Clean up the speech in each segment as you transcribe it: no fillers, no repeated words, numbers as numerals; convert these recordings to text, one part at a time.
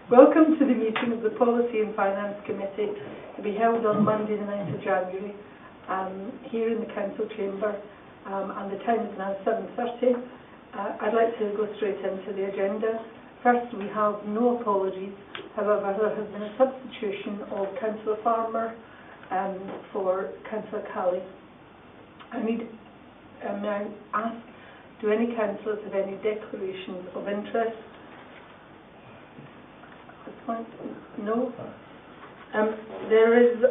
Welcome to the meeting of the Policy and Finance Committee to be held on Monday the 9th of January here in the Council Chamber, and the time is now 7:30. I'd like to go straight into the agenda. First, we have no apologies. However, there has been a substitution of Councillor Farmer for Councillor Calley. May I ask, do any councillors have any declarations of interest? This point? No? There is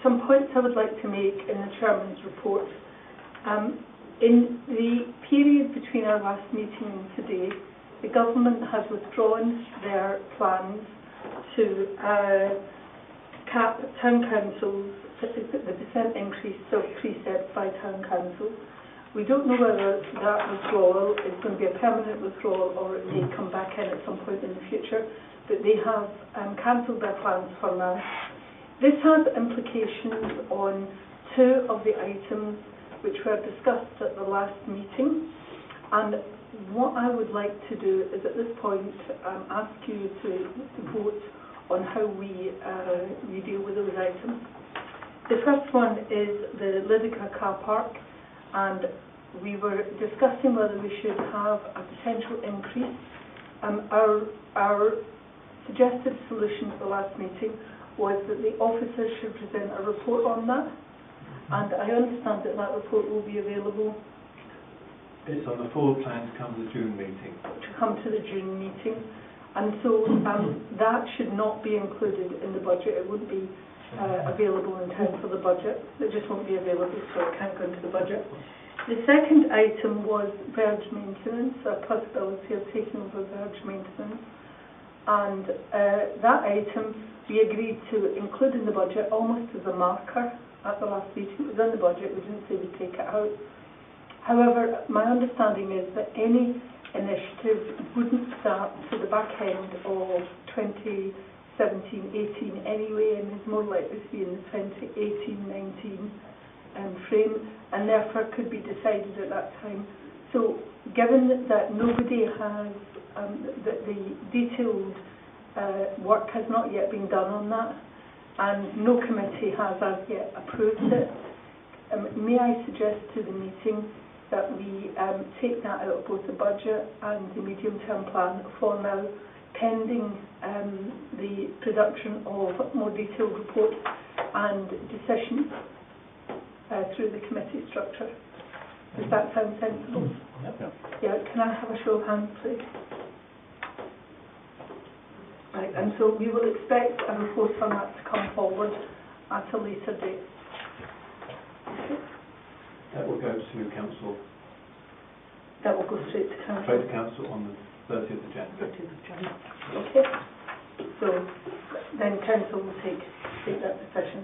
some points I would like to make in the Chairman's report. In the period between our last meeting and today, the Government has withdrawn their plans to cap town councils, the percent increase of preset by town councils. We don't know whether that withdrawal is going to be a permanent withdrawal or it may come back in at some point in the future, but they have cancelled their plans for now. This has implications on two of the items which were discussed at the last meeting, and what I would like to do is at this point ask you to vote on how we deal with those items. The first one is the Lydica car park, and we were discussing whether we should have a potential increase. Our suggested solution at the last meeting was that the officers should present a report on that, and I understand that that report will be available. It's on the forward plan to come to the June meeting. To come to the June meeting, and so that should not be included in the budget. It wouldn't be available in time for the budget. It just won't be available, so it can't go into the budget. The second item was verge maintenance, a possibility of taking over verge maintenance, and that item we agreed to include in the budget almost as a marker at the last meeting. It was in the budget, we didn't say we'd take it out. However, my understanding is that any initiative wouldn't start to the back end of 2017-18 anyway, and is more likely to be in the 2018-19 frame, and therefore could be decided at that time. So, given that nobody has, that the detailed work has not yet been done on that, and no committee has as yet approved it, may I suggest to the meeting that we take that out of both the budget and the medium-term plan for now, pending the production of more detailed reports and decisions through the committee structure. Does that sound sensible? Yep. Yeah, can I have a show of hands, please? Right, and so we will expect a report on that to come forward at a later date. Okay. That will go to council. That will go straight to council. Straight to council on the 30th of January. 30th of January. Okay. So then council will take that decision.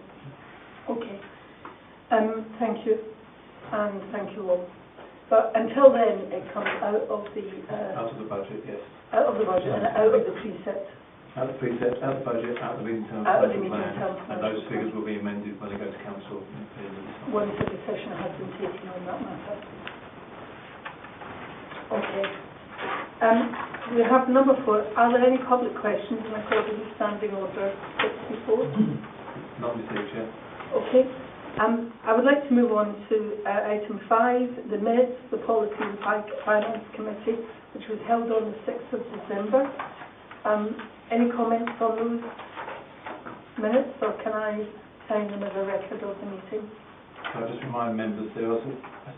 Okay. Thank you, and thank you all. But until then, it comes out of the out of the budget, yes. Out of the budget and out of the preset. Out of the preset, out of the budget, out of the medium-term plan, and those figures will be amended when they go to council. Once a decision has been taken on that matter. Okay. We have number 4. Are there any public questions in accordance with Standing Order 64? Not received yet. Okay. I would like to move on to item 5, the minutes of the Policy and Finance Committee, which was held on the 6th of December. Any comments on those minutes, or can I sign them as a record of the meeting? So I just remind members there was a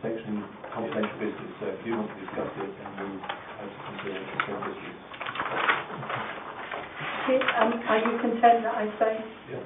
section confidential business, so if you want to discuss it, then we have to consider business. Okay, are you content that I sign? Yes.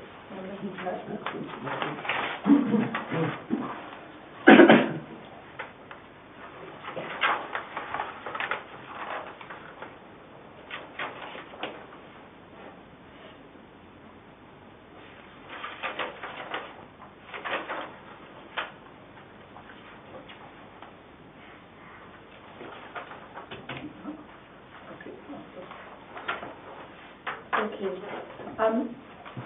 Okay.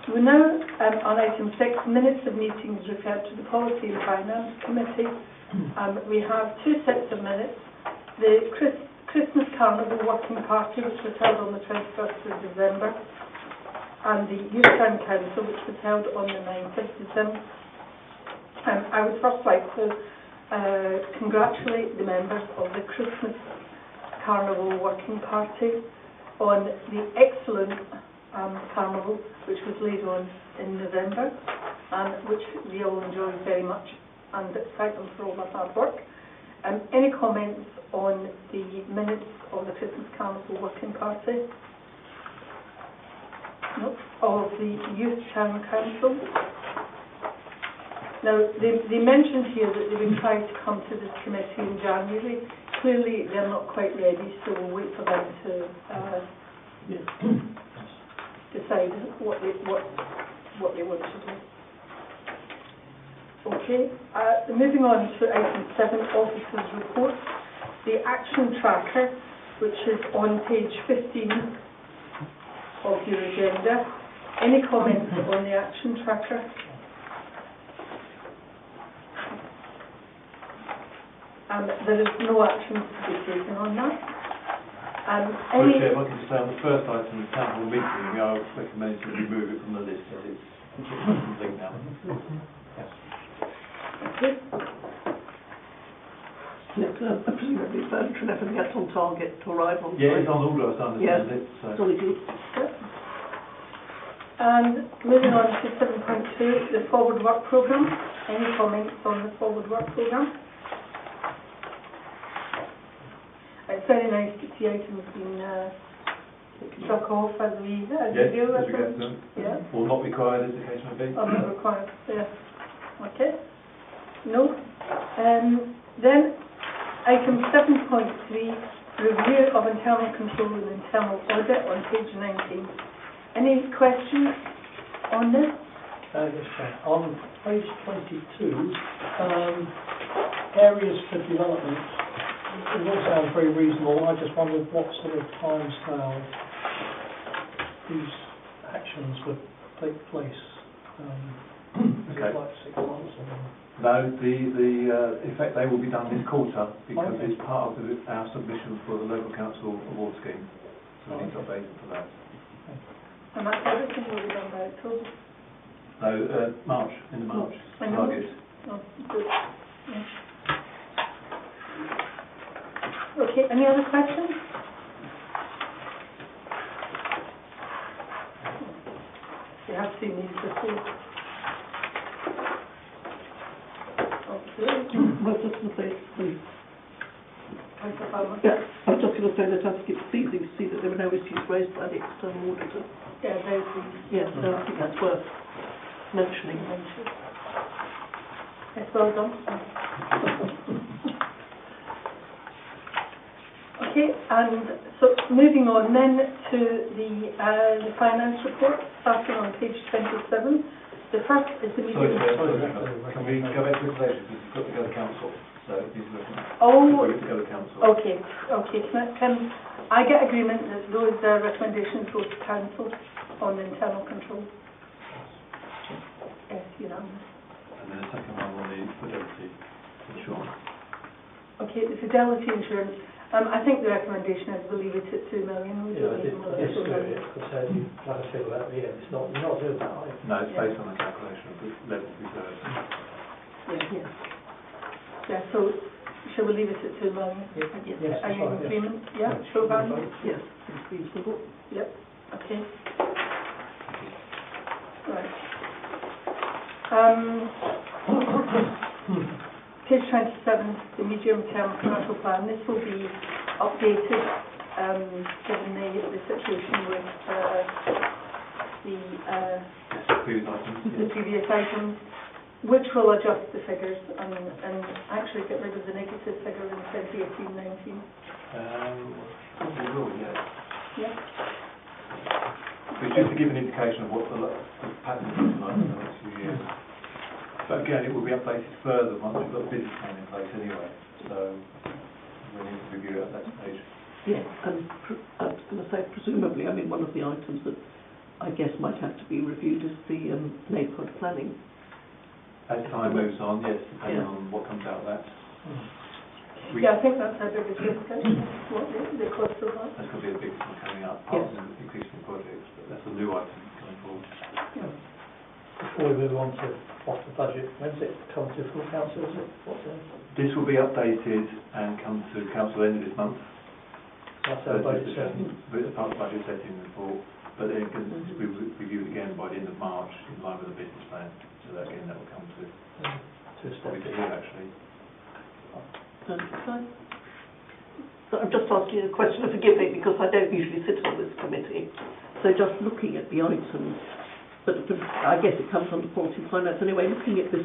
We're now on item 6, minutes of meetings referred to the Policy and Finance Committee. We have 2 sets of minutes. The Christmas Carnival Working Party, which was held on the 21st of December, and the Youth Town Council, which was held on the 9th of December. I would first like to congratulate the members of the Christmas Carnival Working Party on the excellent carnival which was laid on in November, and which we all enjoyed very much, and thank them for all their hard work. Any comments on the minutes of the Christmas Carnival Working Party? No. Of the Youth Town Council? Now, they mentioned here that they would try to come to this committee in January. Clearly, they're not quite ready, so we'll wait for them to decide what they want to do. Okay, moving on to item 7, Officers' Report. The action tracker, which is on page 15 of your agenda. Any comments on the action tracker? There is no action to be taken on that. Chair, if I can just say on the first item of the town hall meeting, we are recommending to remove it from the list as it's complete now. Yes. Okay. Presumably furniture and everything else on target to arrive on Yeah, it's on order, as I understand it. So. Yep. And moving on to 7.2, the forward work programme. Any comments on the forward work programme? It's very nice to see items being struck off as we do. As we get to them. Yeah. Or not required, as the case may be. Or not required, yeah. Okay. No. Then, item 7.3, review of internal control and internal audit on page 19. Any questions on this? Yes, sir. On page 22, areas for development. It all sounds very reasonable. I just wondered what sort of timescale these actions would take place. Is it like 6 months or? No, in fact they will be done this quarter because it's part of our submission for the local council award scheme. So we need to update it for that. And that's everything will be done by October? No, March, in the March target. Oh, good. Yeah. Okay, any other questions? You have seen these before. Okay. I was just going to say, Councillor Palmer? yeah, I was just going to say that I think it's pleasing to see that there were no issues raised by the external auditor. Yeah, very pleased. Yeah, so I think that's worth mentioning. Yes, well done. Okay, and so moving on then to the finance report, starting on page 27. The first is the Sorry, meeting. can we go back to it later because we've got to go to council. So these are Oh, to go to council. okay. Can I get agreement that those recommendations go to council on the internal control? Yes, unanimous. And then the second one on the fidelity insurance. Okay, the fidelity insurance. I think the recommendation is we'll leave it at 2 million. We don't need more than 2 million. Like I feel about it's not doing that. No, it's based on the calculation of the level of reserves. Yeah. Yeah, so shall we leave it at 2 million? Yes, Are you in agreement? Yeah, show value? Yes, it's reasonable. Yep, okay. Right. Page 27, the medium-term commercial plan. This will be updated given the situation with the previous items, which will adjust the figures and actually get rid of the negative figure in 2018-19. Probably will, yes. Yeah. But just to give an indication of what the pattern is like for the next few years. But again, it will be updated further once we've got the business plan in place anyway. So we need to review it at that stage. Yeah, and I was going to say, presumably, I mean, one of the items that I guess might have to be reviewed is the neighbourhood planning. As time moves on, yes, depending on what comes out of that. Yeah, I think that's our biggest risk, actually, what the cost of that. That's going to be the biggest one coming up, apart from existing projects, but that's a new item coming forward. Yeah. Before we move on to off the budget, when's it come to full council, is it? What day? This will be updated and come to council end of this month. That's our budget setting. But it's part of the budget setting report, but then it can be reviewed again by the end of March in line with the business plan. So that again, that will come to Two-step. here actually. So I'm just asking a question, and forgive me, because I don't usually sit on this committee. So just looking at the items, but I guess it comes under policy and finance anyway, looking at this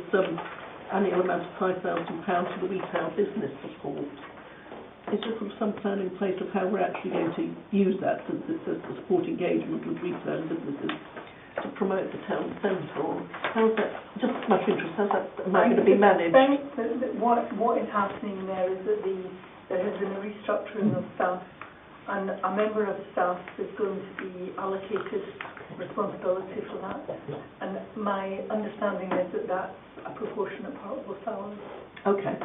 annual amount of £5,000 for the retail business support, is there some plan in place of how we're actually going to use that, since it says to support engagement with retail businesses to promote the town centre? Or how's that, just much interest, how's that going to be managed? I think that what is happening there is that there has been a restructuring of staff, and a member of staff is going to be allocated responsibility for that. And my understanding is that that's a proportionate part of the salary. Okay.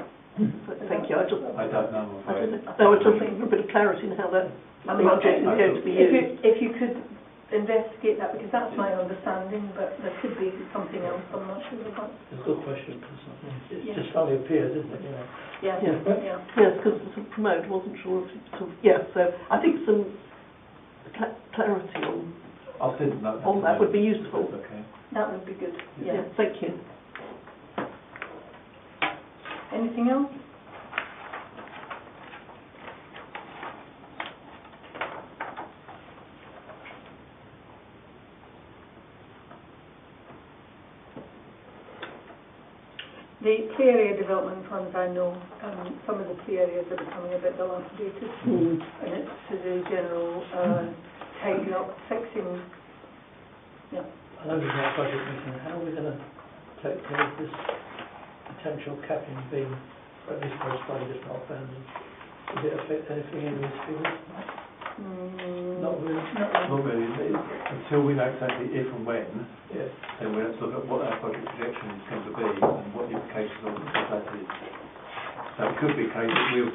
Thank you. I don't know, I'm afraid. I was just thinking for a bit of clarity in how that budget is going to be used. If you could investigate that, because that's my understanding, but there could be something else, I'm not sure about. It's a good question, because it just suddenly appears, isn't it? You know? Yeah, Yeah. yeah. Yes, because to promote, wasn't sure if it so I think some clarity I'll send that on that would be useful. Okay. That would be good, yeah. Thank you. Anything else? The play area development funds, I know, some of the play areas are becoming a bit dilapidated, and it's to the general tidying up, fixing. Yeah. I know there's no budget meeting. How are we going to take care of this potential capping being, at least for a study that's not abandoned? Does it affect anything in these figures? Not really. Not really. Until we know exactly if and when, Yeah. then we have to look at what our budget projection is going to be and what the implications of that is. So it could be a case that we'll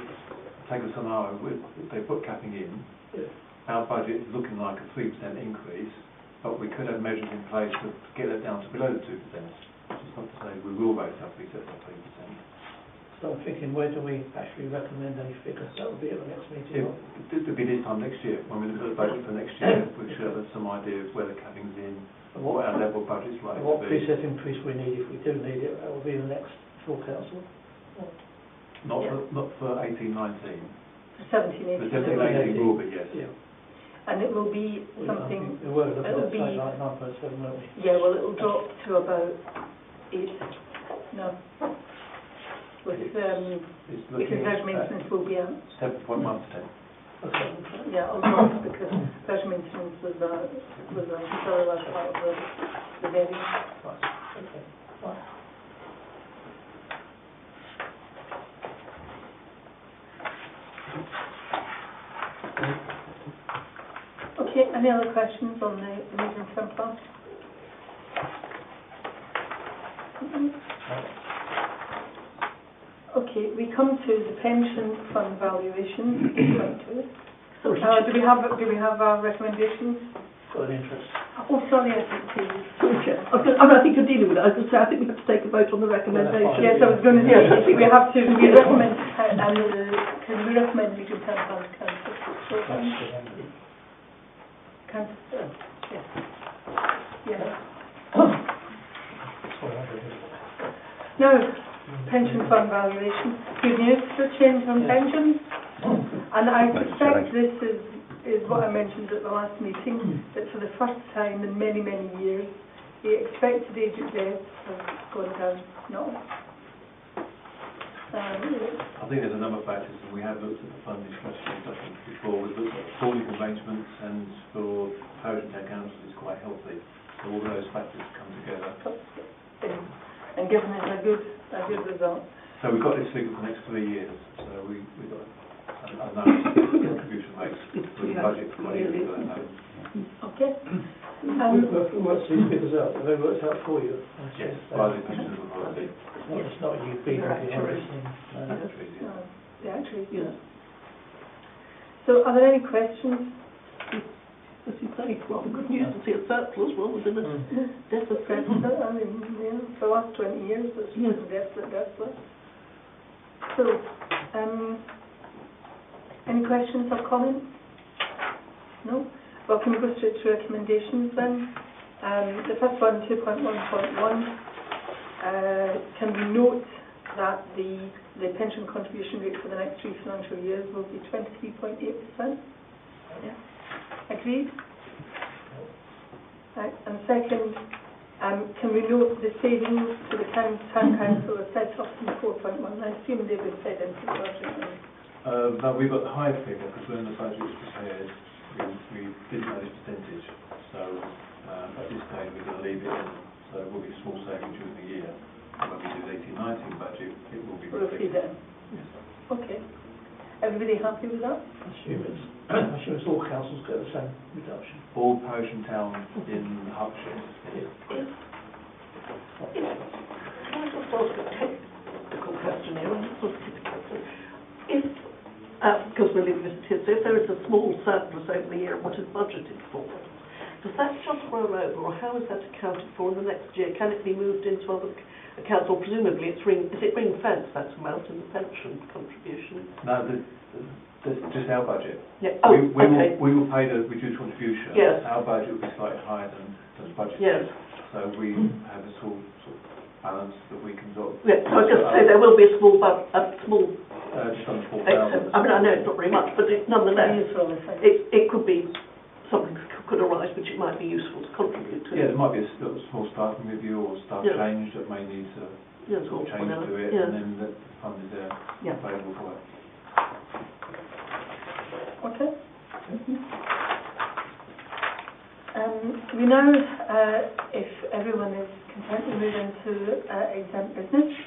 take a scenario, if they put capping in, our budget is looking like a 3% increase, but we could have measures in place to get that down to below the 2%. It's not to say we will raise our fee set by 3%. So I'm thinking, where do we actually recommend any figures? That would be at the next meeting. It would be this time next year, when we look at the budget for next year, we should have some idea of where the capping's in, And what our level of budget's likely what to be. preset increase we need, if we do need it, that will be the next full council. Not for 18-19. For 17, 18. The 17-18 will be, yes. Yeah. And it will be something, We were looking it'll at be, something like 9.7, weren't we? yeah, well, it'll drop to about 8. No. With, It's because looking there's at maintenance will be out. 7.1%. Okay. Yeah, it'll drop because there's maintenance was a very large part of the variance. Right. Okay. Right. Okay, any other questions on the medium-term plan? Okay, we come to the pension fund valuation. Do we have our recommendations? Got an interest. Oh, sorry, I think please. I think you're dealing with it. I was going to say, I think we have to take a vote on the recommendation. Yes, I was going to say, we have to, we recommend, can we recommend medium-term plan to council? Council, yes. Yes. Now, pension fund valuation. Good news for change on pensions. And I suspect this is what I mentioned at the last meeting, that for the first time in many, many years, the expected age of death has gone down. No. I think there's a number of factors, and we have looked at the funding strategy before. We've looked at pooling arrangements, and for Harpenden Town Council it's quite healthy. So all those factors come together. And given it a good result. So we've got this figure for the next 3 years. So we've got a contribution rate for the budget for 20 years. Okay. Who works these figures out? Have they worked out for you? Yes, by the pensions authority. It's not you being behind this thing. Yeah. actually. Yeah. So are there any questions? As you say, rather good news to see a surplus rather than a deficit. I mean, for the last 20 years, it's been desolate. So, any questions or comments? No? Well, can we go straight to recommendations then? The first one, 2.1.1, can we note that the pension contribution rate for the next 3 financial years will be 23.8%? Yeah. Agreed? Right. And second, can we note the savings to the town council are set up in 4.1? I assume they've been fed into the budget. No, we've got the higher figure because when the budget was prepared, we didn't know this percentage. So at this stage we're going to leave it in. So there will be a small saving during the year. And when we do the 18-19 budget, it will be reflected. Yes. Okay. Everybody happy with that? I assume it's all councils get the same reduction. All parish and towns in Hertfordshire. Can I just ask a technical question here? If, because we're leaving this here, so if there is a small surplus over the year, what is budgeted for? Does that just roll over, or how is that accounted for in the next year? Can it be moved into other accounts, or presumably is it ring-fenced, that amount in the pension contribution? No, that's just our budget. Yeah. We will pay the reduced contribution. Yes. Our budget will be slightly higher than the budget. Yes. So we have a sort of balance that we can sort of... Yeah, so I just say there will be a small just under 4,000. I mean, I know it's not very much, but nonetheless, it could be something could arise which it might be useful to contribute to. Yeah, there might be a small staffing review or staff Yeah. change that may need to sort of change to it, Yeah. and then the fund is there available for it. Okay. We now, if everyone is content, we move into exempt business.